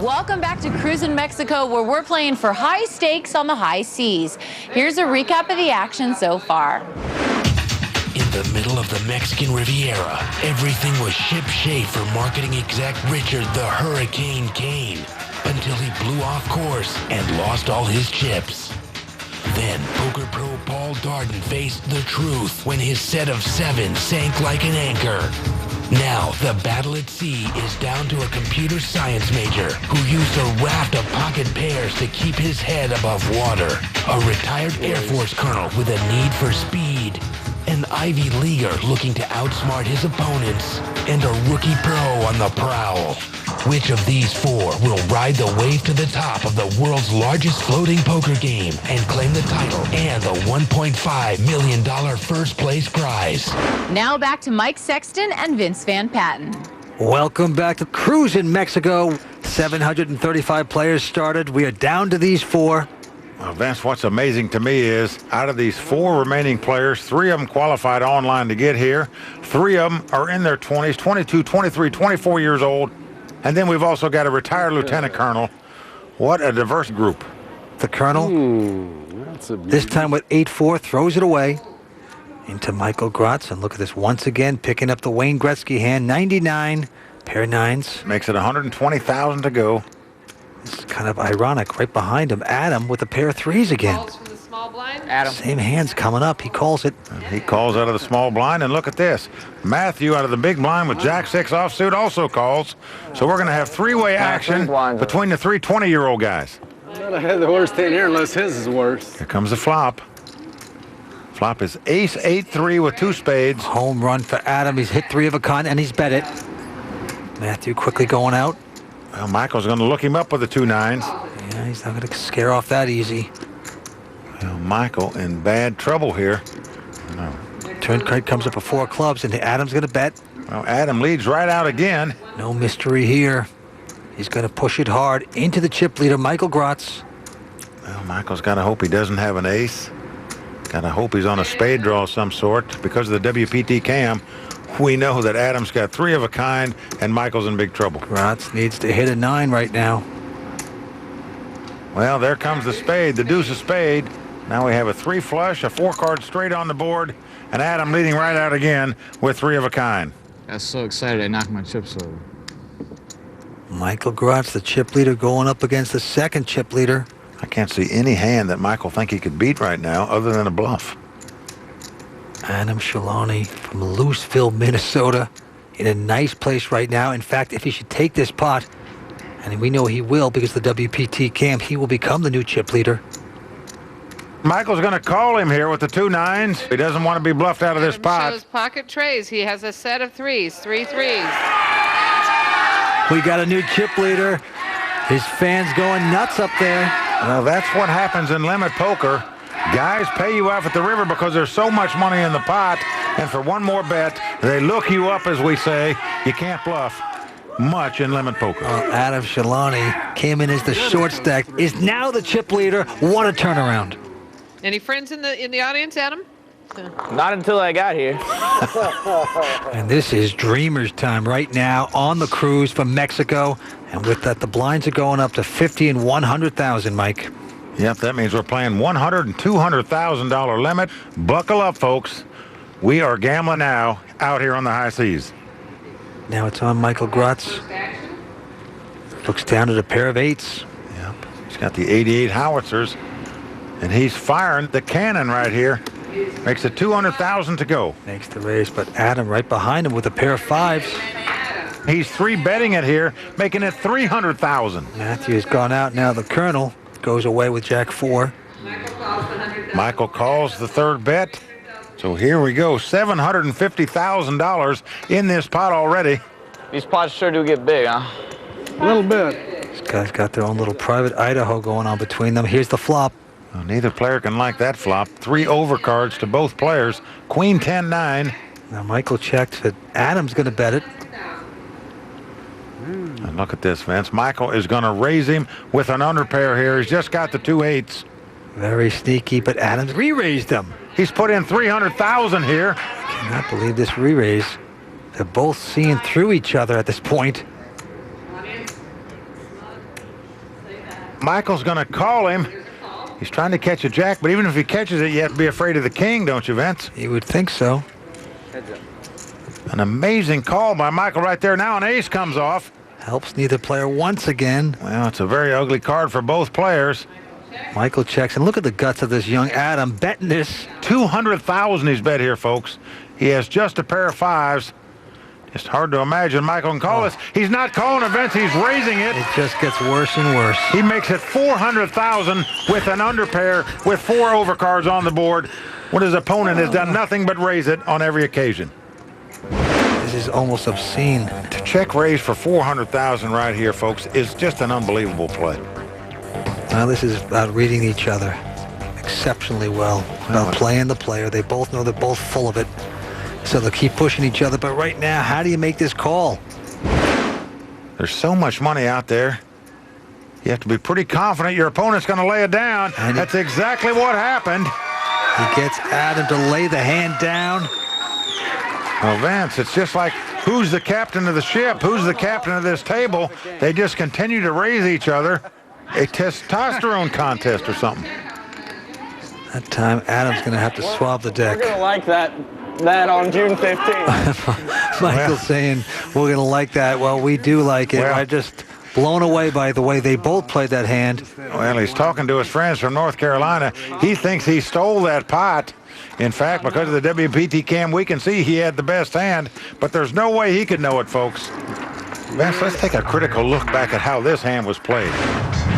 Welcome back to Cruise in Mexico, where we're playing for high stakes on the high seas. Here's a recap of the action so far. In the middle of the Mexican Riviera, everything was shipshape for marketing exec Richard the Hurricane Kane, until he blew off course and lost all his chips. Then poker pro Paul Darden faced the truth when his set of 7 sank like an anchor. Now, the battle at sea is down to a computer science major who used a raft of pocket pairs to keep his head above water, a retired Air Force colonel with a need for speed, an Ivy Leaguer looking to outsmart his opponents, and a rookie pro on the prowl. Which of these 4 will ride the wave to the top of the world's largest floating poker game and claim the title and the $1.5 million first place prize? Now back to Mike Sexton and Vince Van Patten. Welcome back to Cruise in Mexico. 735 players started. We are down to these 4. Well, Vince, what's amazing to me is out of these 4 remaining players, 3 of them qualified online to get here. 3 of them are in their 20s, 22, 23, 24 years old. And then we've also got a retired lieutenant colonel. What a diverse group. The colonel, this time with 8-4, throws it away into Michael Grotz. And look at this, once again, picking up the Wayne Gretzky hand, 99, pair of 9s. Makes it 120,000 to go. This is kind of ironic. Right behind him, Adam with a pair of 3s again. Calls from the small blind. Adam. Same hands coming up. He calls it. He calls out of the small blind, and look at this. Matthew out of the big blind with Jack 6 offsuit also calls. So we're going to have 3-way action between the 3 20-year-old guys. I'm not ahead of the horse staying here unless his is worse. Here comes the flop. Flop is ace 8-3 with 2 spades. Home run for Adam. He's hit 3 of a kind, and he's bet it. Matthew quickly going out. Well, Michael's going to look him up with the 2 9s. Yeah, he's not going to scare off that easy. Well, Michael in bad trouble here. No. Turn card comes up with 4 clubs, and Adam's going to bet. Well, Adam leads right out again. No mystery here. He's going to push it hard into the chip leader, Michael Grotz. Well, Michael's got to hope he doesn't have an ace. Got to hope he's on a spade draw of some sort. Because of the WPT cam, we know that Adam's got 3 of a kind, and Michael's in big trouble. Grotz needs to hit a 9 right now. Well, there comes the spade, the deuce of spade. Now we have a 3 flush, a 4 card straight on the board, and Adam leading right out again with 3 of a kind. I was so excited I knocked my chips over. Michael Grotz, the chip leader, going up against the second chip leader. I can't see any hand that Michael think he could beat right now other than a bluff. Adam Shalani from Louisville, Minnesota, in a nice place right now. In fact, if he should take this pot, and we know he will because of the WPT camp, he will become the new chip leader. Michael's going to call him here with the 2 9s. He doesn't want to be bluffed out of this pot. Shows pocket trays. He has a set of 3s, 3 3s. We got a new chip leader. His fans going nuts up there. Well, that's what happens in limit poker. Guys pay you off at the river because there's so much money in the pot, and for one more bet, they look you up, as we say. You can't bluff much in limit poker. Adam Shalani came in as the short stack, is now the chip leader. What a turnaround. Any friends in the audience, Adam? Not until I got here. And this is Dreamers time right now on the cruise from Mexico. And with that, the blinds are going up to 50 and 100,000, Mike. Yep, that means we're playing $100,000 and $200,000 limit. Buckle up, folks. We are gambling now out here on the high seas. Now it's on Michael Grotz. Looks down at a pair of 8s. Yep, he's got the 88 howitzers, and he's firing the cannon right here. Makes it 200,000 to go. Makes the raise, but Adam right behind him with a pair of 5s. He's 3-betting it here, making it 300,000. Matthew's gone out now. The Colonel goes away with Jack 4. Michael calls the 3rd bet. So here we go, $750,000 in this pot already. These pots sure do get big, huh? A little bit. These guys got their own little private Idaho going on between them. Here's the flop. Well, neither player can like that flop. 3 overcards to both players. Queen 10-9. Now Michael checked that Adam's going to bet it. And look at this, Vince. Michael is going to raise him with an underpair here. He's just got the 2 8s. Very sneaky, but Adams re-raised them. He's put in 300,000 here. I cannot believe this re-raise. They're both seeing through each other at this point. Michael's going to call him. He's trying to catch a jack, but even if he catches it, you have to be afraid of the king, don't you, Vince? You would think so. An amazing call by Michael right there. Now an ace comes off. Helps neither player once again. Well, it's a very ugly card for both players. Michael checks, and look at the guts of this young Adam betting this. 200,000 he's bet here, folks. He has just a pair of fives. It's hard to imagine Michael can call this. He's not calling events. He's raising it. It just gets worse and worse. He makes it 400,000 with an underpair with 4 overcards on the board when his opponent has done nothing but raise it on every occasion. This is almost obscene. To check raise for 400,000 right here, folks, is just an unbelievable play. Now this is about reading each other exceptionally well, about playing the player. They both know they're both full of it, so they'll keep pushing each other. But right now, how do you make this call? There's so much money out there. You have to be pretty confident your opponent's going to lay it down. And that's exactly what happened. He gets Adam to lay the hand down. Well, Vance, it's just like, who's the captain of the ship? Who's the captain of this table? They just continue to raise each other. A testosterone contest or something. That time, Adam's going to have to swab the deck. We're going to like that on June 15th. Michael's saying, we're going to like that. Well, we do like it. Well, I'm just blown away by the way they both played that hand. Well, he's talking to his friends from North Carolina. He thinks he stole that pot. In fact, because of the WPT cam, we can see he had the best hand, but there's no way he could know it, folks. Vince, let's take a critical look back at how this hand was played.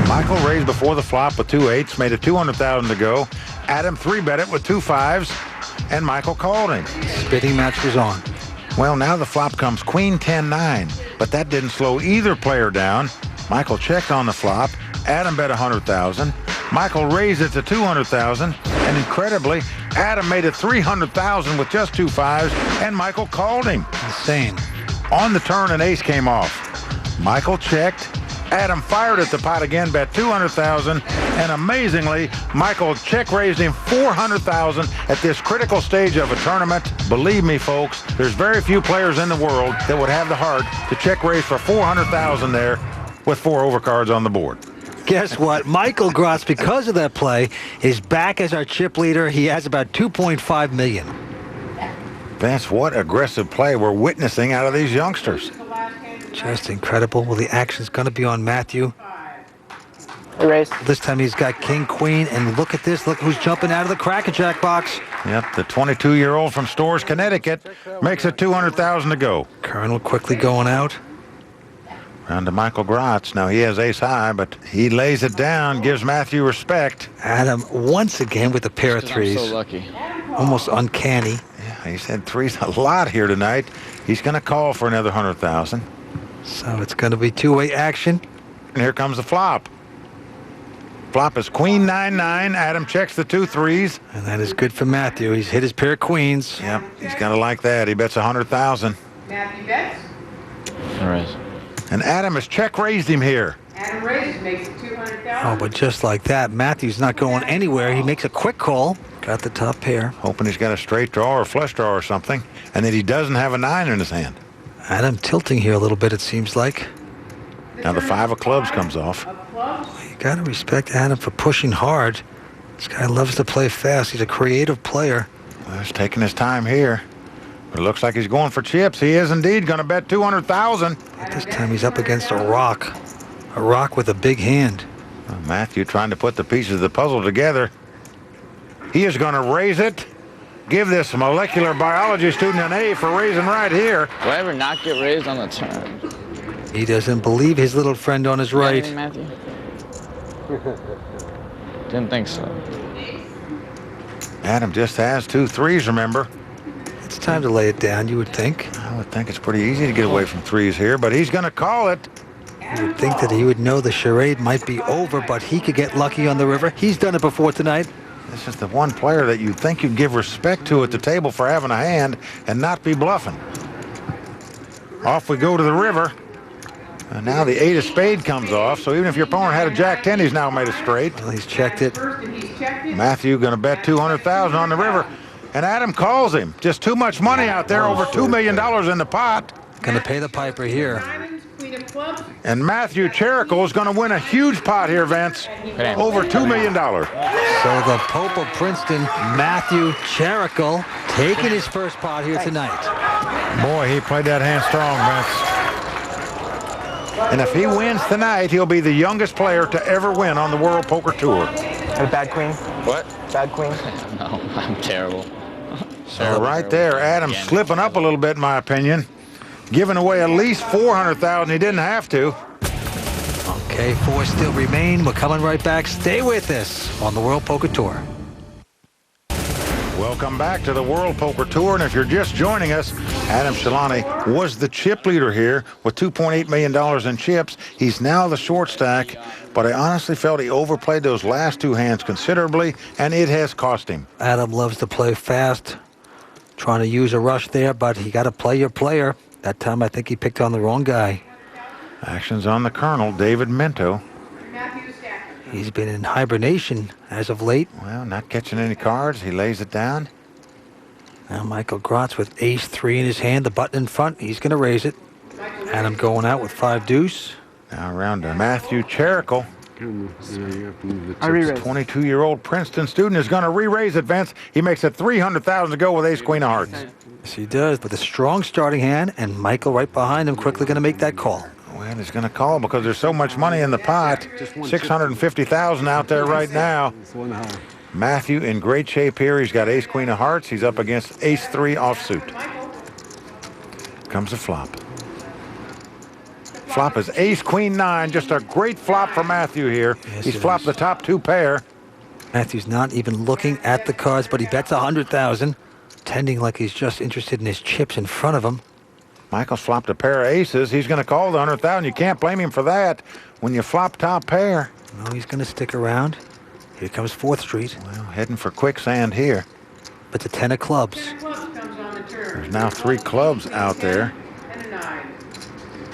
Michael raised before the flop with 2 8s, made it 200,000 to go. Adam 3-bet it with 2 5s, and Michael called him. Spitting match was on. Well, now the flop comes Queen 10-9, but that didn't slow either player down. Michael checked on the flop. Adam bet 100,000. Michael raised it to 200,000, and incredibly, Adam made it 300,000 with just 2 5s, and Michael called him. Insane. On the turn, an ace came off. Michael checked. Adam fired at the pot again, bet 200,000, and amazingly, Michael check raised him 400,000 at this critical stage of a tournament. Believe me, folks, there's very few players in the world that would have the heart to check raise for 400,000 there with 4 overcards on the board. Guess what? Michael Grotz, because of that play, is back as our chip leader. He has about 2.5 million. Vance, what aggressive play we're witnessing out of these youngsters. Just incredible. Well, the action's going to be on Matthew. Raise. This time he's got king, queen, and look at this. Look who's jumping out of the Crack-a-Jack box. Yep, the 22-year-old from Storrs, Connecticut, makes it 200,000 to go. Colonel quickly going out. Round to Michael Grotz. Now he has ace high, but he lays it down, gives Matthew respect. Adam once again with a pair of threes. I'm so lucky. Almost uncanny. Yeah, he's had threes a lot here tonight. He's going to call for another 100,000. So it's going to be two-way action. And here comes the flop. Flop is Queen 9-9. Adam checks the 2 3s. And that is good for Matthew. He's hit his pair of queens. Yep, he's going to like that. He bets 100,000. Matthew bets. All right. And Adam has check raised him here. Adam raises, makes it 200,000. Oh, but just like that, Matthew's not going anywhere. He makes a quick call. Got the top pair. Hoping he's got a straight draw or flush draw or something. And that he doesn't have a 9 in his hand. Adam tilting here a little bit, it seems like. Now the 5 of clubs comes off. You got to respect Adam for pushing hard. This guy loves to play fast. He's a creative player. Well, he's taking his time here. But it looks like he's going for chips. He is indeed going to bet 200,000. This time he's up against a rock. A rock with a big hand. Well, Matthew trying to put the pieces of the puzzle together. He is going to raise it. Give this molecular biology student an A for raising right here. Do I ever not get raised on the turn? He doesn't believe his little friend on his right. Matthew? Didn't think so. Adam just has 2 3s, remember? It's time to lay it down, you would think. I would think it's pretty easy to get away from 3s here, but he's going to call it. You would think that he would know the charade might be over, but he could get lucky on the river. He's done it before tonight. This is the one player that you'd think you'd give respect to at the table for having a hand and not be bluffing. Off we go to the river. And now the 8 of spade comes off, so even if your opponent had a jack 10, he's now made it straight. Well, he's checked it. Matthew going to bet 200,000 on the river. And Adam calls him. Just too much money out there, over $2 million in the pot. Gonna pay the piper here. Diamonds, Queen of clubs. And Matthew Cherical is going to win a huge pot here, Vince. Over $2 million. So the Pope of Princeton, Matthew Cherical, taking his first pot here tonight. Boy, he played that hand strong, Vince. And if he wins tonight, he'll be the youngest player to ever win on the World Poker Tour. And a bad queen? What? Bad queen? No, I'm terrible. So right there, Adam's slipping up a little bit, in my opinion. Giving away at least $400,000. He didn't have to. Okay, 4 still remain. We're coming right back. Stay with us on the World Poker Tour. Welcome back to the World Poker Tour, and if you're just joining us, Adam Shalani was the chip leader here with $2.8 million in chips. He's now the short stack, but I honestly felt he overplayed those last 2 hands considerably, and it has cost him. Adam loves to play fast, trying to use a rush there, but you got to play your player. That time I think he picked on the wrong guy. Action's on the Colonel, David Minto. Matthew Stafford. He's been in hibernation as of late. Well, not catching any cards. He lays it down. Now Michael Grotz with ace-3 in his hand, the button in front. He's going to raise it. Adam going out with 5 deuce. Now around to Matthew Cherical. I re-raise. 22-year-old Princeton student is going to re-raise it, Vince. He makes it $300,000 to go with ace-queen of hearts. Yes, he does, with a strong starting hand, and Michael right behind him quickly going to make that call. Well, he's going to call because there's so much money in the pot. $650,000 out there right now. Matthew in great shape here. He's got ace-queen of hearts. He's up against ace-3 offsuit. Comes the flop. Flop is ace-queen 9. Just a great flop for Matthew here. Yes, He's it flopped is. the top 2 pair. Matthew's not even looking at the cards, but he bets $100,000, pretending like he's just interested in his chips in front of him. Michael's flopped a pair of aces. He's going to call the $100,000. You can't blame him for that when you flop top pair. No, he's going to stick around. Here comes 4th Street. Well, heading for quicksand here. But the 10 of clubs. 10 of clubs comes on the turn. There's now 3 clubs out there. 10 of 9.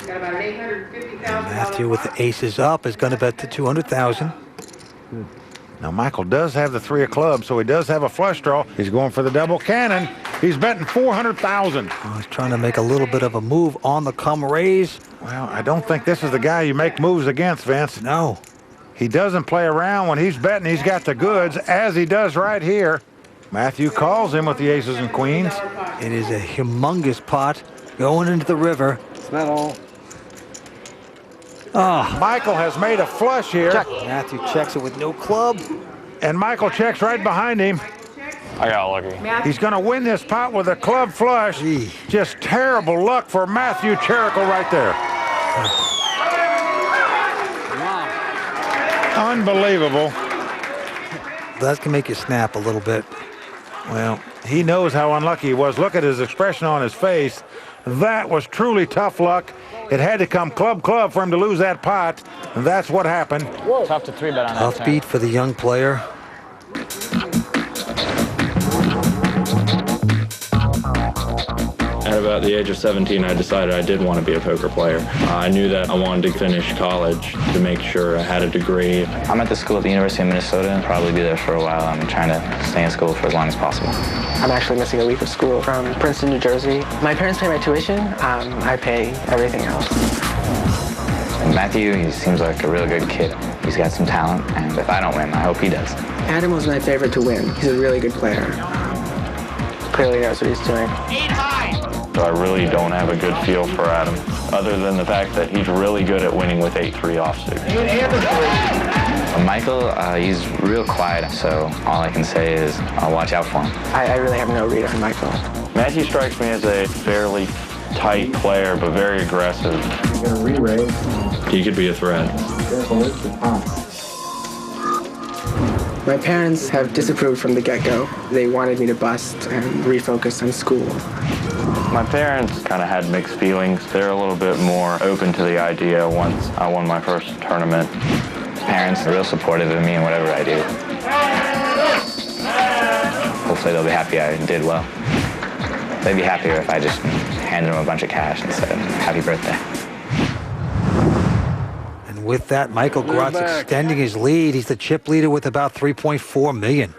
Got about an $850,000. Matthew with the aces up is going to bet to $200,000. Now, Michael does have the 3 of clubs, so he does have a flush draw. He's going for the double cannon. He's betting $400,000. Oh, he's trying to make a little bit of a move on the come raise. Well, I don't think this is the guy you make moves against, Vince. No. He doesn't play around. When he's betting, he's got the goods, as he does right here. Matthew calls him with the aces and queens. It is a humongous pot going into the river. It's not all. Oh, Michael has made a flush here. Matthew checks it with no club. And Michael checks right behind him. I got lucky. He's going to win this pot with a club flush. Gee. Just terrible luck for Matthew Cherical right there. Unbelievable. That can make you snap a little bit. Well, he knows how unlucky he was. Look at his expression on his face. That was truly tough luck. It had to come club for him to lose that pot, and that's what happened. Tough to 3-bet on that Tough turn. beat for the young player. At about the age of 17, I decided I did want to be a poker player. I knew that I wanted to finish college to make sure I had a degree. I'm at the school at the University of Minnesota and probably be there for a while. I'm trying to stay in school for as long as possible. I'm actually missing a week of school from Princeton, New Jersey. My parents pay my tuition. I pay everything else. And Matthew, he seems like a real good kid. He's got some talent, and if I don't win, I hope he does. Adam was my favorite to win. He's a really good player. Clearly knows what he's doing. So I really don't have a good feel for Adam, other than the fact that he's really good at winning with 8-3 offsuit. Michael, he's real quiet, so all I can say is I'll watch out for him. I really have no read on Michael. Matthew strikes me as a fairly tight player, but very aggressive. He could be a threat. My parents have disapproved from the get-go. They wanted me to bust and refocus on school. My parents kind of had mixed feelings. They're a little bit more open to the idea once I won my first tournament. Parents are real supportive of me in whatever I do. Hopefully they'll be happy I did well. They'd be happier if I just handed them a bunch of cash and said, happy birthday. And with that, Michael Grotz extending his lead. He's the chip leader with about $3.4 million.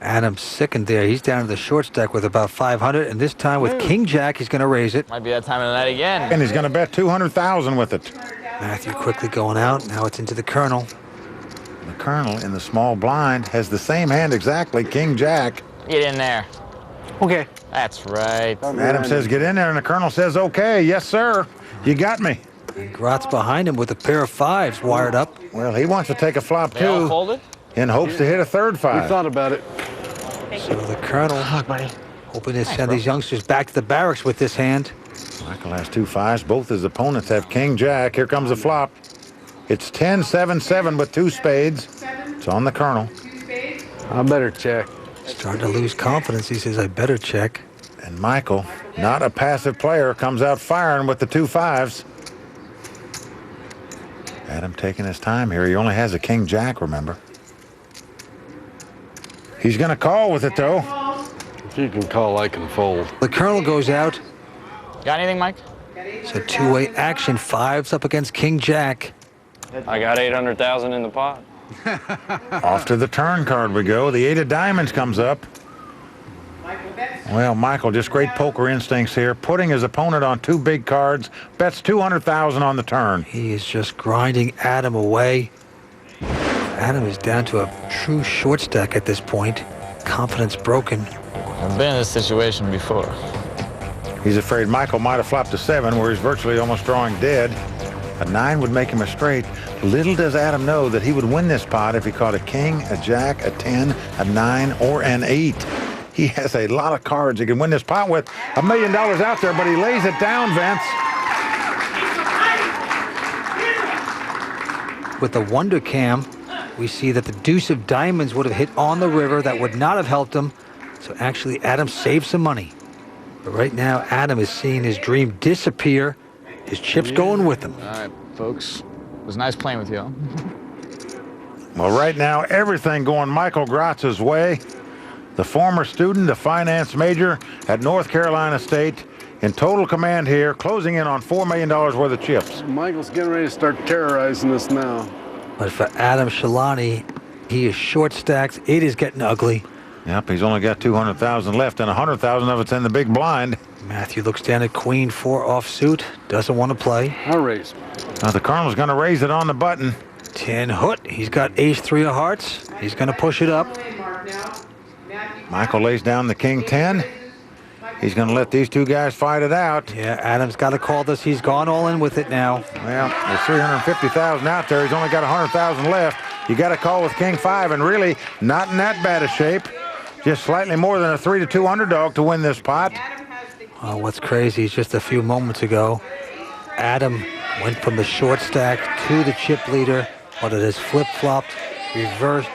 Adam's sickened there. He's down to the short stack with about 500, and this time with King Jack, he's going to raise it. Might be that time of the night again. And he's going to bet 200,000 with it. Matthew quickly going out. Now it's into the Colonel. The Colonel in the small blind has the same hand exactly, King Jack. Get in there. Okay. That's right. Adam says get in there, and the Colonel says okay, yes sir, you got me. And Grot's behind him with a pair of 5s wired up. Well, he wants to take a flop They all too folded? in hopes to hit a third We 5. thought about it. So the Colonel hoping to send these youngsters back to the barracks with this hand. Michael has 2 5s. Both his opponents have King Jack. Here comes the flop. It's 10-7-7 with 2 spades. It's on the Colonel. I better check. Starting to lose confidence. He says, I better check. And Michael, not a passive player, comes out firing with the 2 5s. Adam taking his time here. He only has a King Jack, remember. He's going to call with it, though. If you can call, I can fold. The Colonel goes out. Got anything, Mike? It's a two-way action. 5s up against King Jack. I got 800,000 in the pot. Off to the turn card we go. The 8 of diamonds comes up. Well, Michael, just great poker instincts here. Putting his opponent on 2 big cards. Bets 200,000 on the turn. He is just grinding Adam away. Adam is down to a true short stack at this point. Confidence broken. I've been in this situation before. He's afraid Michael might have flopped a 7 where he's virtually almost drawing dead. A 9 would make him a straight. Little does Adam know that he would win this pot if he caught a king, a jack, a 10, a 9, or an 8. He has a lot of cards he can win this pot with. $1 million out there, but he lays it down, Vince. With the Wonder Cam, we see that the deuce of diamonds would have hit on the river. That would not have helped him. So actually, Adam saved some money. But right now, Adam is seeing his dream disappear. His chips going with him. All right, folks. It was nice playing with you. Well, right now, everything going Michael Grotz's way. The former student, the finance major at North Carolina State, in total command here, closing in on $4 million worth of chips. Michael's getting ready to start terrorizing us now. But for Adam Shalani, he is short stacked. It is getting ugly. Yep, he's only got 200,000 left, and 100,000 of it's in the big blind. Matthew looks down at Queen 4 offsuit. Doesn't want to play. I'll raise. Now the Colonel's going to raise it on the button. 10 hoot. He's got ace 3 of hearts. He's going to push it up. Michael lays down the king 10. He's going to let these 2 guys fight it out. Yeah, Adam's got to call this. He's gone all in with it now. Well, there's 350,000 out there. He's only got 100,000 left. You got to call with king 5, and really not in that bad a shape. Just slightly more than a 3-2 underdog to win this pot. What's crazy is just a few moments ago, Adam went from the short stack to the chip leader, but it has flip-flopped, reversed.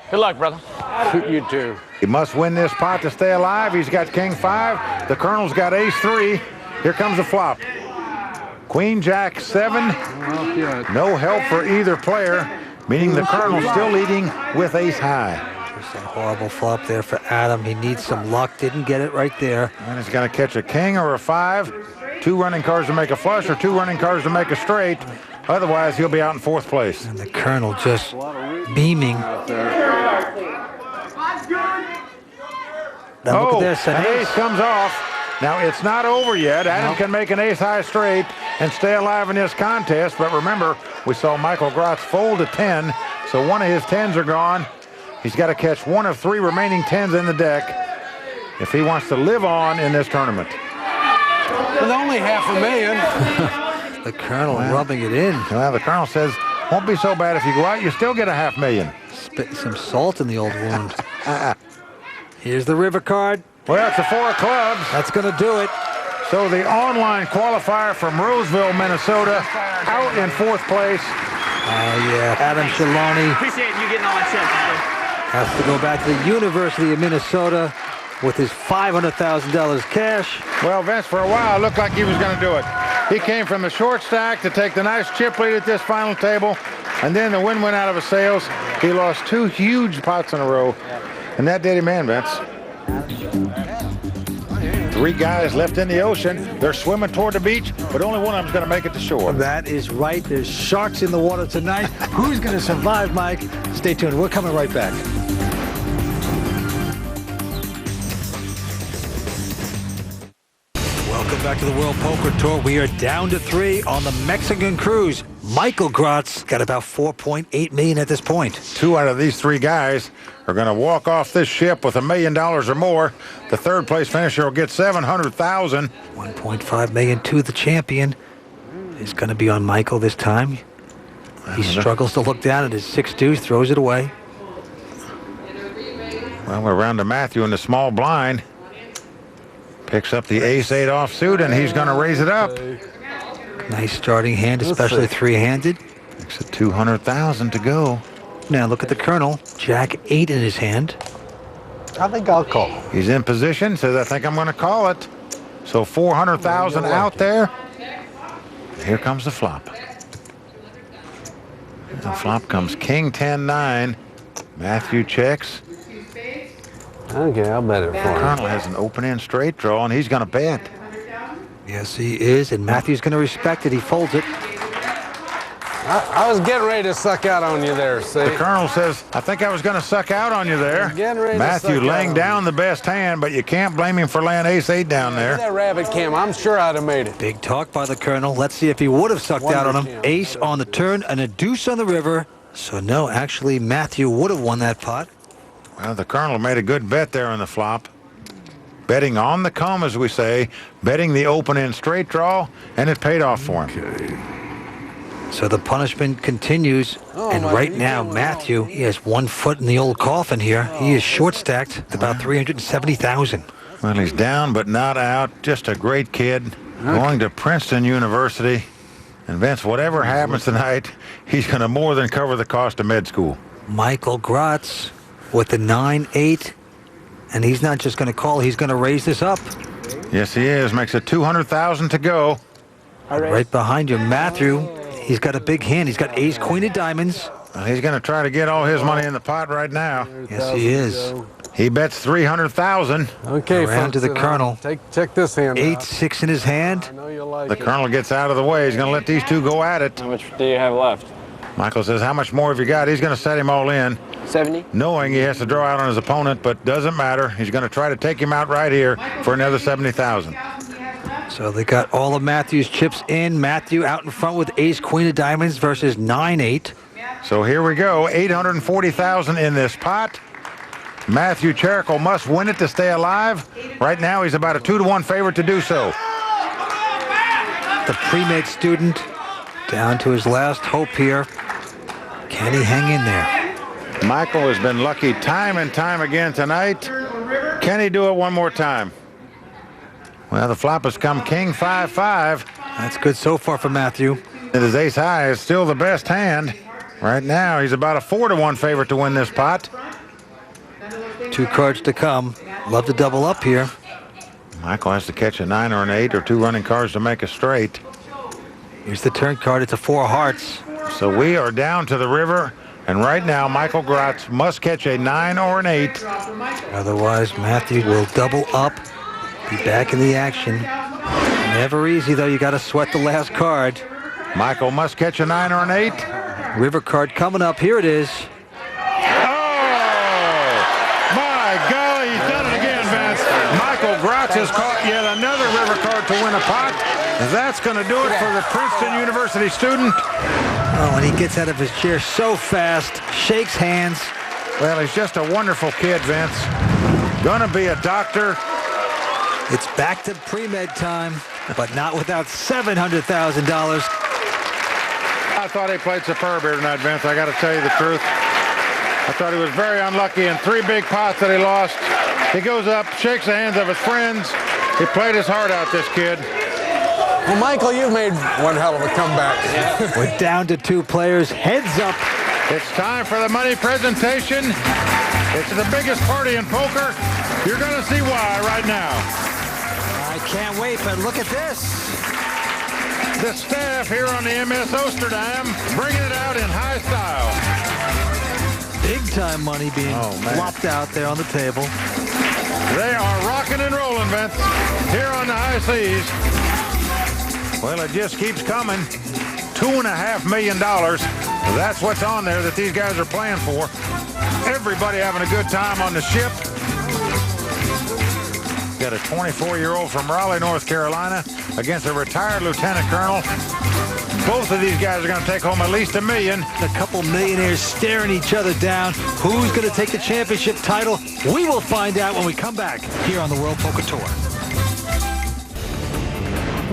Good luck, brother. You too. He must win this pot to stay alive. He's got king 5. The Colonel's got ace 3. Here comes the flop. Queen jack 7. No help for either player, meaning the Colonel's still leading with ace high. Just a horrible flop there for Adam. He needs some luck. Didn't get it right there. And he's going to catch a king or a 5. 2 running cards to make a flush or 2 running cards to make a straight. Otherwise, he'll be out in 4th place. And the Colonel just beaming. Now look at this. An ace comes off. Now, it's not over yet. Adam can make an ace-high straight and stay alive in this contest. But remember, we saw Michael Grotz fold a 10, so one of his 10s are gone. He's got to catch one of 3 remaining 10s in the deck if he wants to live on in this tournament. With only $500,000. The Colonel rubbing it in. Well, the Colonel says, won't be so bad if you go out. You still get a $500,000. Spitting some salt in the old wound. Here's the river card. Well, it's a 4 of clubs. That's going to do it. So the online qualifier from Roseville, Minnesota, out in 4th place. Oh, yeah. Adam Shalani. Appreciate you getting all my chips. Has to go back to the University of Minnesota with his $500,000 cash. Well, Vince, for a while, it looked like he was going to do it. He came from the short stack to take the nice chip lead at this final table, and then the wind went out of his sails. He lost 2 huge pots in a row, and that did him in, Vince. 3 guys left in the ocean. They're swimming toward the beach, but only one of them's going to make it to shore. That is right. There's sharks in the water tonight. Who's going to survive, Mike? Stay tuned. We're coming right back. Welcome back to the World Poker Tour. We are down to 3 on the Mexican cruise. Michael Gratz got about $4.8 million at this point. 2 out of these 3 guys are going to walk off this ship with $1 million or more. The third place finisher will get $700,000. $1.5 million to the champion. Is going to be on Michael this time. He struggles to look down at his 6 deuce, throws it away. Well, we're around to Matthew in the small blind. Picks up the ace-8 offsuit, and he's going to raise it up. Nice starting hand, especially three-handed. Makes it $200,000 to go. Now look at the Colonel. Jack-8 in his hand. I think I'll call. He's in position, says, I think I'm going to call it. So $400,000 out there. Here comes the flop. The flop comes King 10-9. Matthew checks. Okay, I'll bet it for him. Colonel has an open-end straight draw, and he's going to bet. Yes, he is, and Matthew's going to respect it. He folds it. I was getting ready to suck out on you there, see? The Colonel says, I think I was going to suck out on you there. Matthew laying down the best hand, but you can't blame him for laying ace-8 down there. That rabbit cam, I'm sure I'd have made it. Big talk by the Colonel. Let's see if he would have sucked out on him. Ace on the turn and a deuce on the river. So no, actually Matthew would have won that pot. Well, the Colonel made a good bet there on the flop. Betting on the come, as we say. Betting the open-end straight draw, and it paid off for him. So the punishment continues, and right now Matthew, he has 1 foot in the old coffin here. He is short stacked at about $370,000. Well, he's down but not out. Just a great kid, going to Princeton University. And Vince, whatever happens tonight, he's going to more than cover the cost of med school. Michael Gratz with the 9-8, and he's not just going to call, he's going to raise this up. Yes, he is. Makes it $200,000 to go. Right behind you, Matthew. He's got a big hand. He's got ace, queen of diamonds. He's going to try to get all his money in the pot right now. Yes, he is. He bets $300,000. Okay, around to the Colonel. Check this hand. 8-6 in his hand. I know you like The Colonel gets out of the way. He's going to let these 2 go at it. How much do you have left? Michael says, how much more have you got? He's going to set him all in, 70. knowing he has to draw out on his opponent, but doesn't matter. He's going to try to take him out right here for another $70,000. So they got all of Matthew's chips in. Matthew out in front with ace, queen of diamonds versus 9-8. So here we go, $840,000 in this pot. Matthew Cherrickle must win it to stay alive. Right now, he's about a 2-to-1 favorite to do so. The pre-med student down to his last hope here. Can he hang in there? Michael has been lucky time and time again tonight. Can he do it one more time? Well, the flop has come King 5-5. That's good so far for Matthew. And his ace high is still the best hand. Right now, he's about a 4-to-1 favorite to win this pot. 2 cards to come. Love to double up here. Michael has to catch a 9 or an 8 or 2 running cards to make a straight. Here's the turn card. It's a 4 of hearts. So we are down to the river. And right now, Michael Gratz must catch a 9 or an 8. Otherwise, Matthew will double up. Be back in the action. Never easy, though. You got to sweat the last card. Michael must catch a 9 or an 8. River card coming up. Here it is. Golly, he's done it again, Vince. Michael Gratz has caught yet another river card to win a pot. That's going to do it for the Princeton University student. Oh, and he gets out of his chair so fast, shakes hands. Well, he's just a wonderful kid, Vince. Gonna be a doctor. It's back to pre-med time, but not without $700,000. I thought he played superb here tonight, Vince. I got to tell you the truth. I thought he was very unlucky in 3 big pots that he lost. He goes up, shakes the hands of his friends. He played his heart out, this kid. Well, Michael, you've made one hell of a comeback. We're down to 2 players. Heads up. It's time for the money presentation. It's the biggest party in poker. You're going to see why right now. I can't wait, but look at this. The staff here on the MS Oosterdam bringing it out in high style. Big-time money being flopped out there on the table. They are rocking and rolling, Vince, here on the high seas. Well, it just keeps coming. $2.5 million. That's what's on there that these guys are playing for. Everybody having a good time on the ship. Got a 24-year-old from Raleigh, North Carolina against a retired lieutenant colonel. Both of these guys are going to take home at least $1 million. A couple millionaires staring each other down. Who's going to take the championship title? We will find out when we come back here on the World Poker Tour.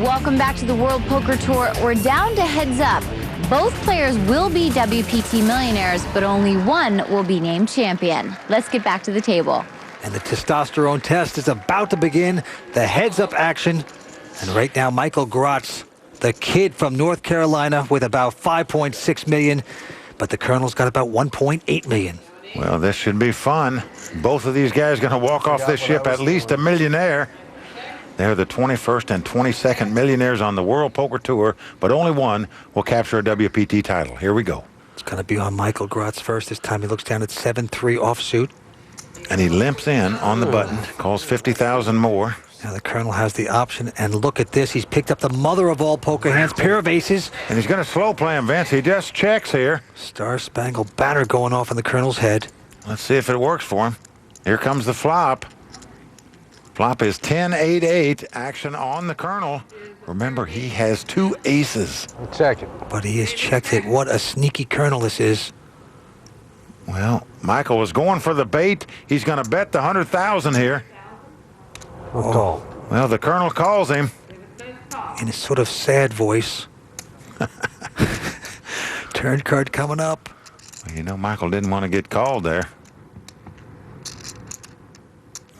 Welcome back to the World Poker Tour. We're down to heads up. Both players will be WPT millionaires, but only one will be named champion. Let's get back to the table. And the testosterone test is about to begin. The heads-up action. And right now, Michael Grotz, the kid from North Carolina, with about $5.6 million. But the colonel's got about $1.8 million. Well, this should be fun. Both of these guys going to walk off this ship at least a millionaire. They're the 21st and 22nd millionaires on the World Poker Tour, but only one will capture a WPT title. Here we go. It's going to be on Michael Grotz first. This time he looks down at 7-3 offsuit. And he limps in on the button, calls 50,000 more. Now the colonel has the option, and look at this. He's picked up the mother of all poker hands, pair of aces. And he's going to slow play him, Vince. He just checks here. Star-Spangled Banner going off in the colonel's head. Let's see if it works for him. Here comes the flop. Flop is 10-8-8. Action on the colonel. Remember, he has 2 aces. I'll check it. But he has checked it. What a sneaky colonel this is. Well, Michael was going for the bait. He's going to bet the 100,000 here. I'll call. Well, the colonel calls him. In a sort of sad voice. Turn card coming up. Well, you know, Michael didn't want to get called there.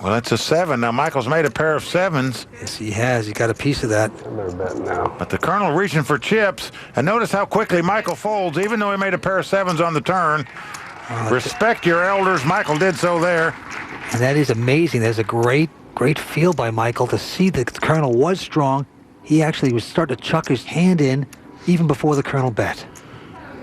Well, it's a 7. Now, Michael's made a pair of 7s. Yes, he has. He got a piece of that. I better bet now. But the colonel reaching for chips. And notice how quickly Michael folds, even though he made a pair of 7s on the turn. Respect your elders. Michael did so there. And that is amazing. There's a great feel by Michael to see that the colonel was strong. He actually was starting to chuck his hand in even before the colonel bet.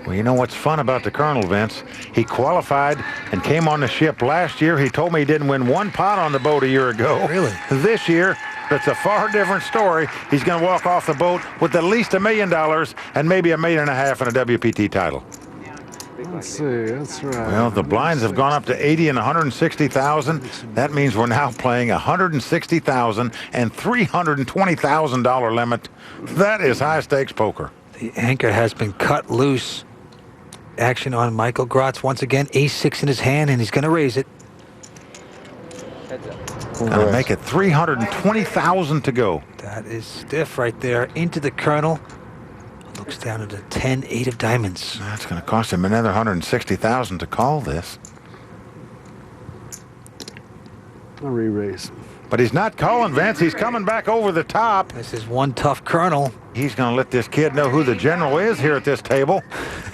Well, you know what's fun about the colonel, Vince? He qualified and came on the ship last year. He told me he didn't win one pot on the boat a year ago. Really? This year, it's a far different story. He's going to walk off the boat with at least $1 million and maybe $1.5 million and a WPT title. Let's see, that's right. Well, the blinds have gone up to 80 and 160,000. That means we're now playing $160,000 and $320,000 limit. That is high stakes poker. The anchor has been cut loose. Action on Michael Grotz once again. Ace-6 in his hand, and he's going to raise it. Going to make it $320,000 to go. That is stiff right there. Into the colonel. Looks down at a 10-8 of diamonds. That's going to cost him another $160,000 to call this. I'll re-raise. But he's not calling, Vince. He's coming back over the top. This is one tough colonel. He's going to let this kid know who the general is here at this table.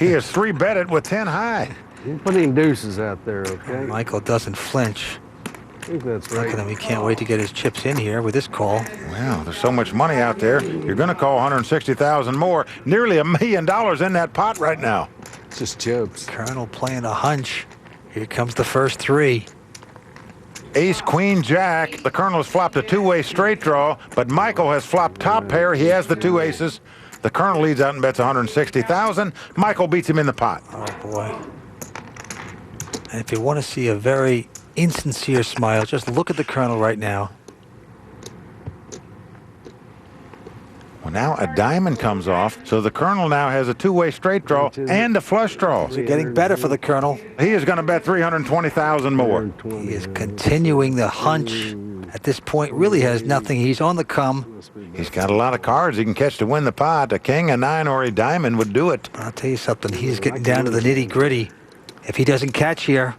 He is 3-betted with 10 high. You're putting deuces out there, okay? Michael doesn't flinch. I think that's Look right. at him. He can't wait to get his chips in here with this call. Wow, there's so much money out there. You're going to call 160,000 more. Nearly $1 million in that pot right now. It's just chips. Colonel playing a hunch. Here comes the first 3. Ace, Queen, Jack. The colonel has flopped a 2-way straight draw, but Michael has flopped top pair. He has the 2 aces. The colonel leads out and bets 160,000. Michael beats him in the pot. Oh, boy. And if you want to see a very insincere smile, just look at the colonel right now. Well, now a diamond comes off, so the colonel now has a 2-way straight draw and a flush draw. So getting better for the colonel. He is going to bet 320,000 more. He is continuing the hunch. At this point, really has nothing. He's on the come. He's got a lot of cards he can catch to win the pot. A king, a 9, or a diamond would do it. I'll tell you something. He's getting down to the nitty-gritty. If he doesn't catch here,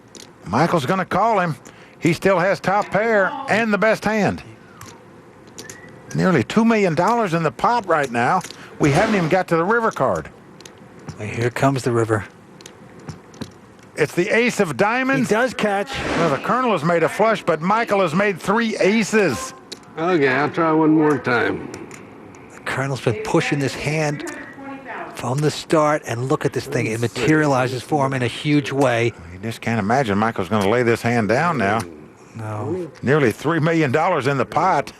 Michael's going to call him. He still has top pair and the best hand. Nearly $2 million in the pot right now. We haven't even got to the river card. Here comes the river. It's the ace of diamonds. He does catch. Well, the colonel has made a flush, but Michael has made 3 aces. Okay, I'll try one more time. The colonel's been pushing this hand from the start, and look at this thing. It materializes for him in a huge way. You just can't imagine Michael's going to lay this hand down now. No. Nearly $3 million in the pot.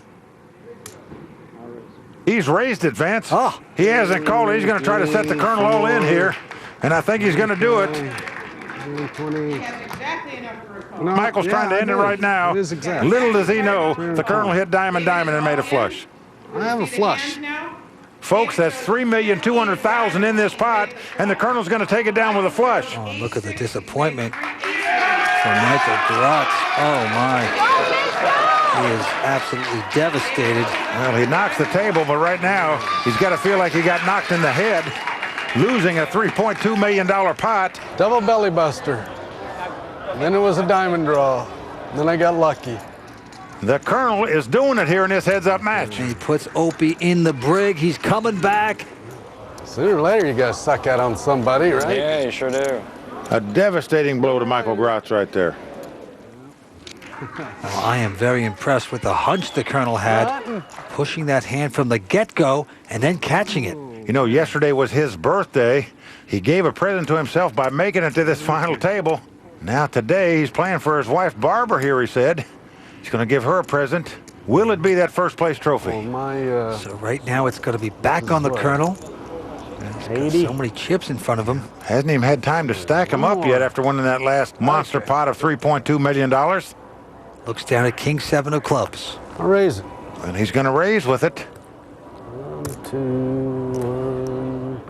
He's raised it, Vance. Oh. He hasn't called it. He's going to try to set the colonel all in here, and I think he's going to do it. 20. That's exactly enough for a call. No, Michael's yeah, trying to I end it do. right now. It is exact. Little does he know, the Colonel hit diamond and made a flush. I have a flush. Folks, that's $3,200,000 in this pot, and the Colonel's going to take it down with a flush. Oh, look at the disappointment for Michael Grotz. Oh, my. He is absolutely devastated. Well, he knocks the table, but right now, he's got to feel like he got knocked in the head, losing a $3.2 million pot. Double belly buster. Then it was a diamond draw. Then I got lucky. The Colonel is doing it here in this heads-up match. And he puts Opie in the brig. He's coming back. Sooner or later, you got to suck out on somebody, right? Yeah, you sure do. A devastating blow to Michael Grotz right there. Well, I am very impressed with the hunch the Colonel had, pushing that hand from the get-go and then catching it. You know, yesterday was his birthday. He gave a present to himself by making it to this final table. Now today, he's playing for his wife, Barbara, here, he said. He's going to give her a present. Will it be that first-place trophy? Well, So right now, it's going to be back on the Colonel. He's got so many chips in front of him. Hasn't even had time to stack them up yet after winning that last monster pot of $3.2 million. Looks down at King 7 of clubs. I'll raise it. And he's going to raise with it. 1, 2.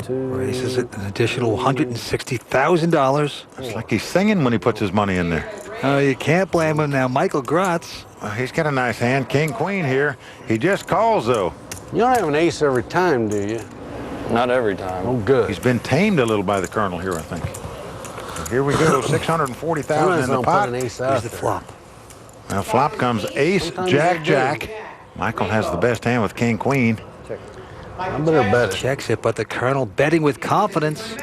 Raises it an additional $160,000. It's like he's singing when he puts his money in there. Oh, you can't blame him now. Michael Grotz. Well, he's got a nice hand. King, Queen here. He just calls, though. You don't have an ace every time, do you? Not every time. Oh, good. He's been tamed a little by the Colonel here, I think. So here we go, $640,000 in the pot. Here's the flop. Now flop comes ace, jack, jack. Michael has the best hand with king, queen. I better bet it. Checks it, but the Colonel betting with confidence.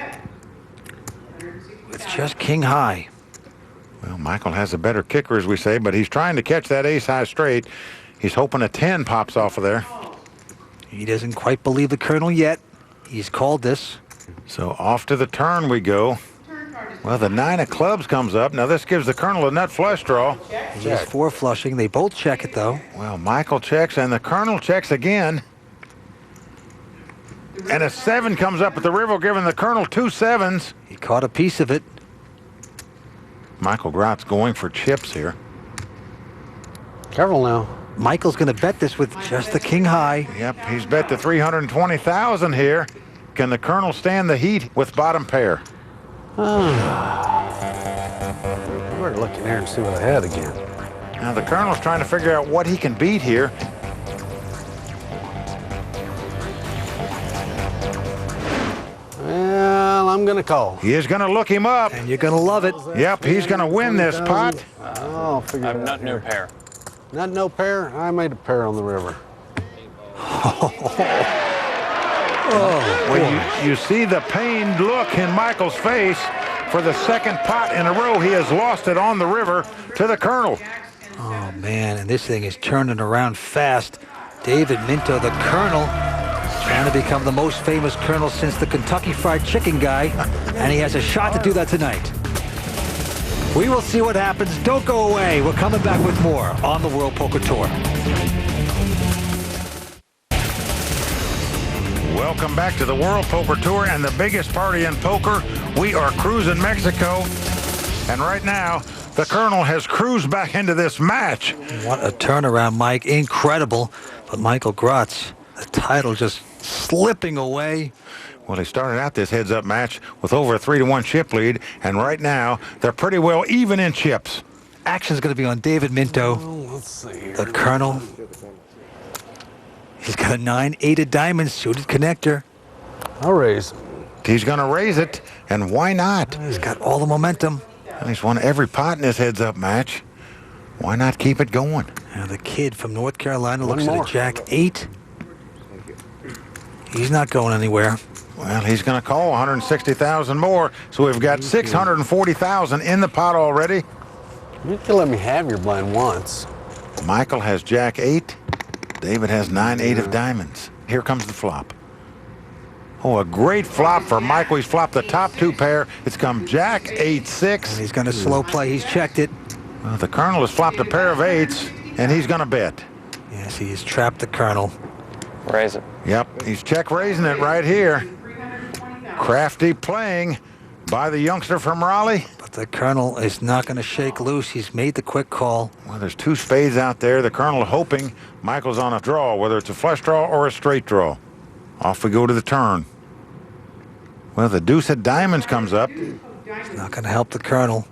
With just king high. Well, Michael has a better kicker, as we say, but he's trying to catch that ace high straight. He's hoping a 10 pops off of there. He doesn't quite believe the Colonel yet. He's called this. So off to the turn we go. Well, the 9 of clubs comes up. Now this gives the Colonel a nut flush draw. He is 4 flushing. They both check it, though. Well, Michael checks, and the Colonel checks again. And a 7 comes up at the river, giving the Colonel 2 7s. He caught a piece of it. Michael Grotz going for chips here. Careful now. Michael's going to bet this with just the king high. Yep, he's bet the $320,000 here. Can the Colonel stand the heat with bottom pair? I better look in there and see what I had again. Now the Colonel's trying to figure out what he can beat here. Well, I'm going to call. He is going to look him up. And you're going to love it. Yep, he's going to win this pot. I'll figure it out. Nut, no pair. Nut, no pair? I made a pair on the river. Well, you see the pained look in Michael's face. For the second pot in a row, he has lost it on the river to the Colonel. Oh, man, and this thing is turning around fast. David Minto, the Colonel, trying to become the most famous Colonel since the Kentucky Fried Chicken guy, and he has a shot to do that tonight. We will see what happens. Don't go away. We're coming back with more on the World Poker Tour. Welcome back to the World Poker Tour and the biggest party in poker. We are cruising Mexico. And right now, the Colonel has cruised back into this match. What a turnaround, Mike. Incredible. But Michael Grotz, the title just slipping away. Well, he started out this heads-up match with over a 3-1 chip lead. And right now, they're pretty well even in chips. Action's going to be on David Minto. Let's see here. The Colonel. He's got a 9-8 of diamonds, suited connector. I'll raise. He's going to raise it, and why not? He's got all the momentum. And he's won every pot in this heads-up match. Why not keep it going? Now the kid from North Carolina One looks more. at a Jack-8. He's not going anywhere. Well, he's going to call 160,000 more, so we've got 640,000 in the pot already. You can let me have your blind once. Michael has Jack-8. David has 9-8 of diamonds. Here comes the flop. Oh, a great flop for Michael. He's flopped the top 2 pair. It's come Jack-8-6. And he's going to slow play. He's checked it. Well, the Colonel has flopped a pair of 8s, and he's going to bet. Yes, he has trapped the Colonel. Raise it. Yep, he's check raising it right here. Crafty playing by the youngster from Raleigh. But The Colonel is not going to shake loose. He's made the quick call. Well, there's two spades out there. The Colonel hoping Michael's on a draw, whether it's a flush draw or a straight draw. Off we go to the turn. Well, the deuce of diamonds comes up. It's not going to help the Colonel.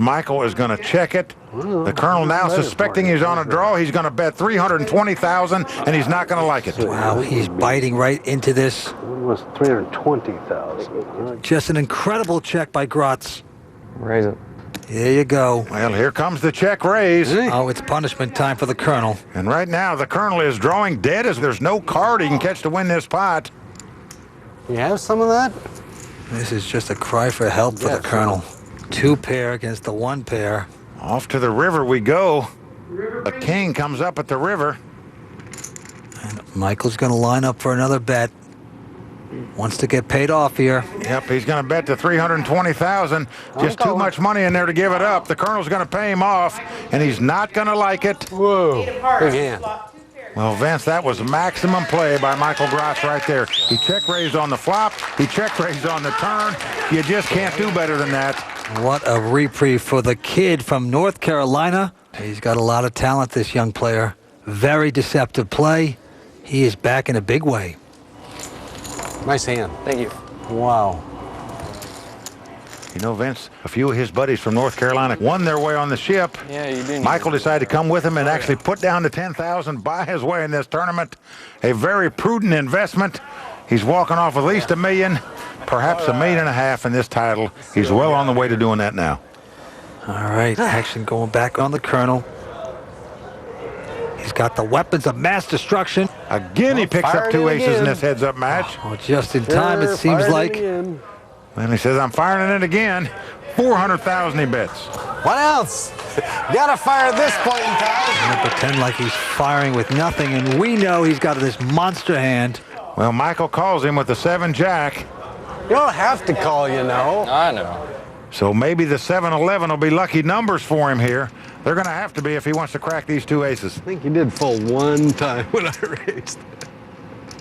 Michael is going to check it. The Colonel now suspecting he's on a draw. He's going to bet $320,000, and he's not going to like it. Wow, he's biting right into this. It was $320,000. Just an incredible check by Gratz. Raise it. There you go. Well, here comes the check raise. Oh, it's punishment time for the Colonel. And right now, the Colonel is drawing dead as there's no card he can catch to win this pot. You have some of that? This is just a cry for help for the Colonel. Two pair against the one pair. Off to the river we go. The king comes up at the river. And Michael's going to line up for another bet. Wants to get paid off here. Yep, he's going to bet to $320,000. Just too much money in there to give it up. The Colonel's going to pay him off, and he's not going to like it. Whoa, big hand. Well, Vince, that was maximum play by Michael Gratz right there. He check raised on the flop. He check raised on the turn. You just can't do better than that. What a reprieve for the kid from North Carolina. He's got a lot of talent, this young player. Very deceptive play. He is back in a big way. Nice hand. Thank you. Wow. You know, Vince, a few of his buddies from North Carolina won their way on the ship. Yeah, you do. Michael decided to come with him and actually put down the $10,000 by his way in this tournament. A very prudent investment. He's walking off with at least $1 million, perhaps $1.5 million in this title. He's well on the way to doing that now. All right, action going back on the Colonel. He's got the weapons of mass destruction. Again, he picks up two aces in this heads-up match. Oh, just in time, it seems like. And he says, I'm firing it again. $400,000 he bets. What else? Gotta fire at this point in time. Gonna pretend like he's firing with nothing, and we know he's got this monster hand. Well, Michael calls him with the 7-Jack. You don't have to call, you know. I know. So maybe the 7-11 will be lucky numbers for him here. They're going to have to be if he wants to crack these two aces. I think he did fold one time when I raised.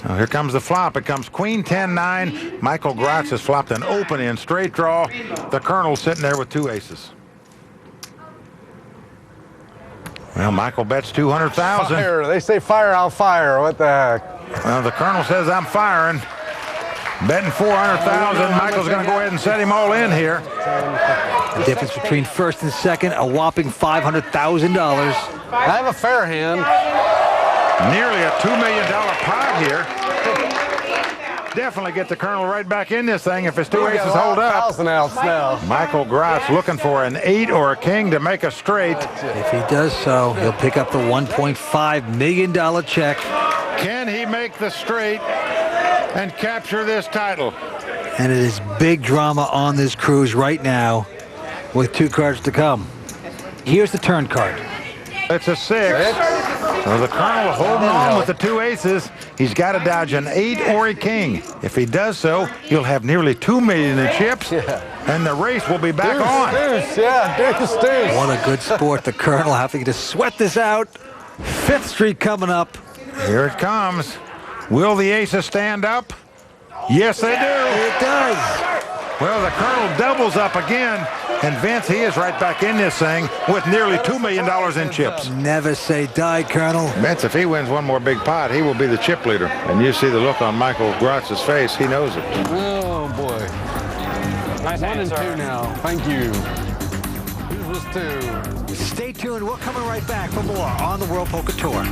Now here comes the flop. It comes Queen 10-9. Michael Gratz has flopped an open in straight draw. The Colonel's sitting there with two aces. Well, Michael bets $200,000. Fire. They say fire, I'll fire. What the heck? Well, the Colonel says I'm firing. Betting $400,000. Michael's going to go ahead and set him all in here. The difference between first and second, a whopping $500,000. I have a fair hand. Nearly a $2 million pot here. Definitely get the Colonel right back in this thing if his two aces hold up. Michael Gratz looking for an 8 or a king to make a straight. If he does so, he'll pick up the $1.5 million check. Can he make the straight and capture this title? And it is big drama on this cruise right now with two cards to come. Here's the turn card. It's a 6. So the Colonel holding on with the two aces. He's got to dodge an 8 or a king. If he does so, he'll have nearly $2 million in chips, and the race will be back on. Deuce. What a good sport, the Colonel, having to sweat this out. 5th Street coming up. Here it comes. Will the aces stand up? Yes, they do. It does. Well, the Colonel doubles up again, and Vince, he is right back in this thing with nearly $2 million in chips. Never say die, Colonel. Vince, if he wins one more big pot, he will be the chip leader. And you see the look on Michael Gratz's face. He knows it. Oh, boy. Nice 1 and 2 answer. now. Thank you. This was 2. Stay tuned. We're coming right back for more on the World Poker Tour.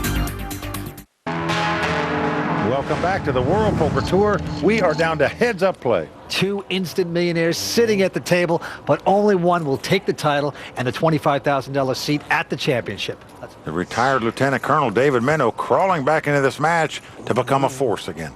Welcome back to the World Poker Tour. We are down to heads-up play. 2 instant millionaires sitting at the table, but only one will take the title and the $25,000 seat at the championship. The retired Lieutenant Colonel David Minnow crawling back into this match to become a force again.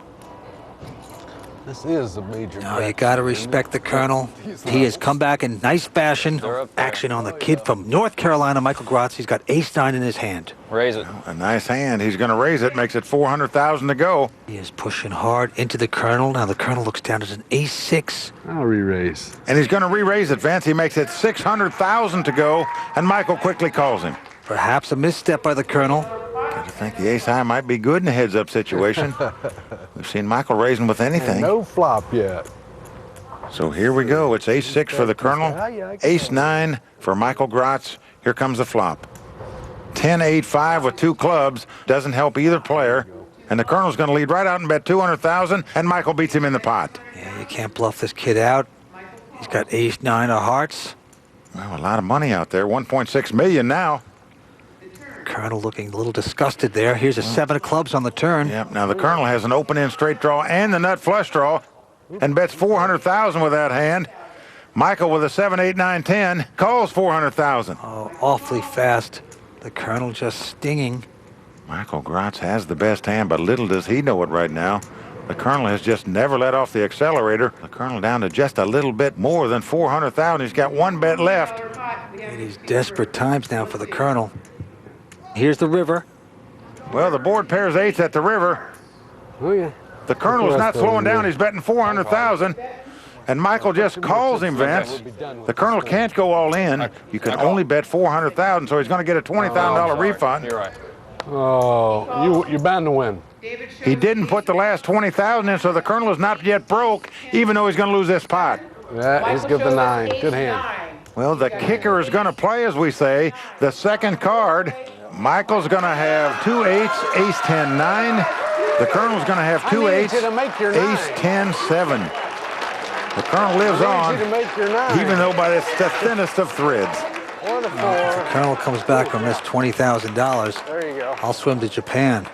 This is a major. No, you got to respect the Colonel. He has come back in nice fashion. Action on the kid from North Carolina, Michael Gratz. He's got ace-9 in his hand. Raise it. A nice hand. He's going to raise it. Makes it $400,000 to go. He is pushing hard into the Colonel. Now the Colonel looks down at an ace-6. I'll re-raise. And he's going to re-raise it, Vince. He makes it $600,000 to go, and Michael quickly calls him. Perhaps a misstep by the Colonel. I think the ace-high might be good in a heads-up situation. We've seen Michael raising with anything. And no flop yet. So here we go. It's ace-6 for the Colonel, ace-9 for Michael Gratz. Here comes the flop. 10-8-5 with 2 clubs. Doesn't help either player. And the Colonel's going to lead right out and bet 200,000, and Michael beats him in the pot. Yeah, you can't bluff this kid out. He's got ace-9 of hearts. Well, a lot of money out there, 1.6 million now. Colonel looking a little disgusted there. Here's a 7 of clubs on the turn. Yep, now the Colonel has an open-end straight draw and the nut flush draw and bets 400,000 with that hand. Michael with a 7, 8, 9, 10 calls 400,000. Oh, awfully fast. The Colonel just stinging. Michael Gratz has the best hand, but little does he know it right now. The Colonel has just never let off the accelerator. The Colonel down to just a little bit more than 400,000. He's got 1 bet left. It is desperate times now for the Colonel. Here's the river. Well, the board pairs 8s at the river. Oh, yeah. The Colonel is not slowing down. He's betting 400,000. And Michael just calls him, Vince. The Colonel can't go all in. You can only bet 400,000, so he's going to get a $20,000 refund. You're right. Oh, you're bound to win. He didn't put the last 20,000 in, so the Colonel is not yet broke, even though he's going to lose this pot. Yeah, he's good the 9. Good hand. Well, the kicker is going to play, as we say, the second card. Michael's going to have 2 8s, ace 10, 9. The Colonel's going to have 2 8s, ace 10, 7. The Colonel lives on, even though by the thinnest of threads. If the Colonel comes back from this $20,000, There you go. I'll swim to Japan.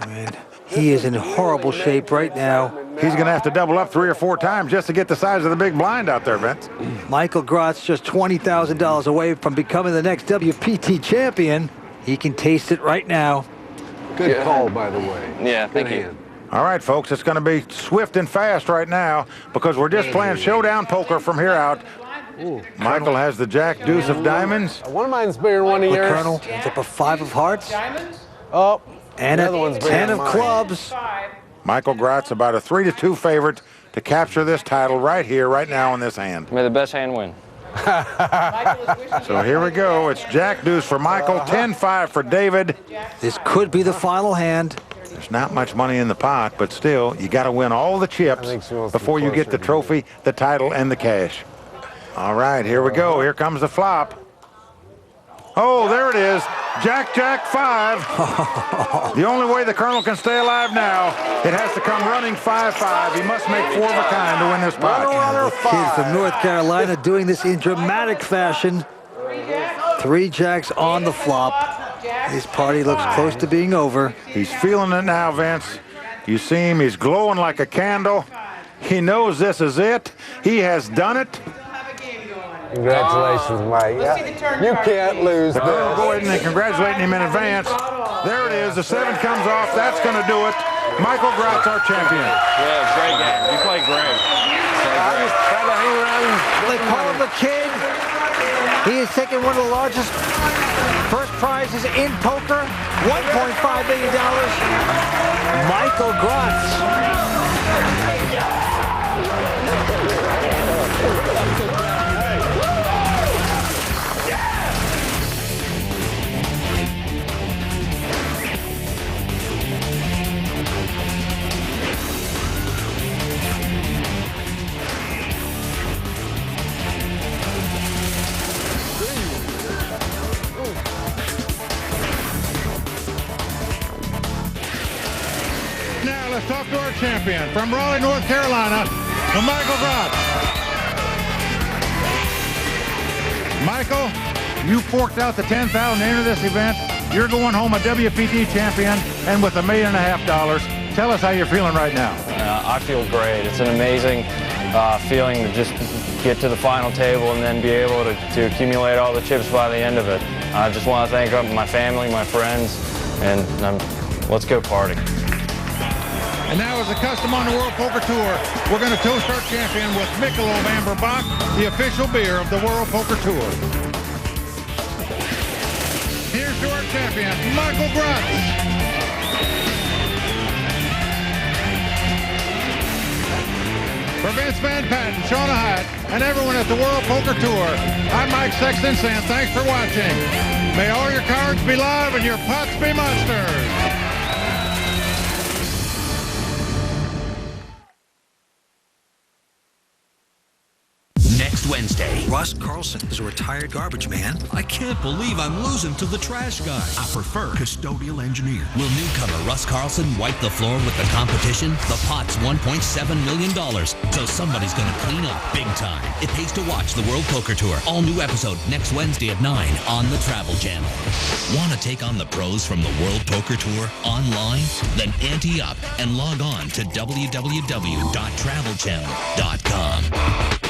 I mean, he is in horrible shape right now. He's going to have to double up 3 or 4 times just to get the size of the big blind out there, Vince. Michael Gratz just $20,000 away from becoming the next WPT champion. He can taste it right now. Good call, by the way. Yeah, Good thank hand. All right, folks, it's going to be swift and fast right now because we're just playing showdown poker from here out. Michael has the jack deuce of diamonds. One of mine's bigger than one of The yours. Colonel ends up a 5 of hearts Oh, and the other a one's bigger 10 than of mine. clubs. Michael Gratz about a 3-2 favorite to capture this title right here, right now in this hand. May the best hand win. So here we go. It's jack deuce for Michael, 10-5 for David. This could be the final hand. There's not much money in the pot, but still, you got to win all the chips before you get the trophy, the title, and the cash. All right, here we go. Here comes the flop. Oh, there it is. Jack, Jack, 5. The only way the Colonel can stay alive now, it has to come running 5-5. He must make 4 of a kind to win this pot. The kid from North Carolina doing this in dramatic fashion. 3 jacks on the flop. His party looks close to being over. He's feeling it now, Vince. You see him, he's glowing like a candle. He knows this is it. He has done it. Congratulations, Mike. You can't lose The Colonel this. go ahead and congratulating him in advance. There it is. The 7 comes off. That's going to do it. Michael Gratz, our champion. Yeah, it's a great game. You played great. I just try to hang around. They call him the King. He is taking one of the largest first prizes in poker, $1.5 million. Michael Gratz. Now let's talk to our champion from Raleigh, North Carolina, Michael Gratz. Michael, you forked out the $10,000 to enter this event. You're going home a WPT champion and with $1.5 million. Tell us how you're feeling right now. I feel great. It's an amazing feeling to just get to the final table and then be able to accumulate all the chips by the end of it. I just want to thank my family, my friends, and let's go party. And now, as a custom on the World Poker Tour, we're going to toast our champion with Michelob Amber Bock, the official beer of the World Poker Tour. Here's to our champion, Michael Gratz. For Vince Van Patten, Shauna Hyatt, and everyone at the World Poker Tour, I'm Mike Sexton saying thanks for watching. May all your cards be live and your pots be monsters. Russ Carlson is a retired garbage man. I can't believe I'm losing to the trash guy. I prefer custodial engineer. Will newcomer Russ Carlson wipe the floor with the competition? The pot's $1.7 million, so somebody's going to clean up big time. It pays to watch the World Poker Tour. All new episode next Wednesday at 9 on the Travel Channel. Want to take on the pros from the World Poker Tour online? Then ante up and log on to www.travelchannel.com.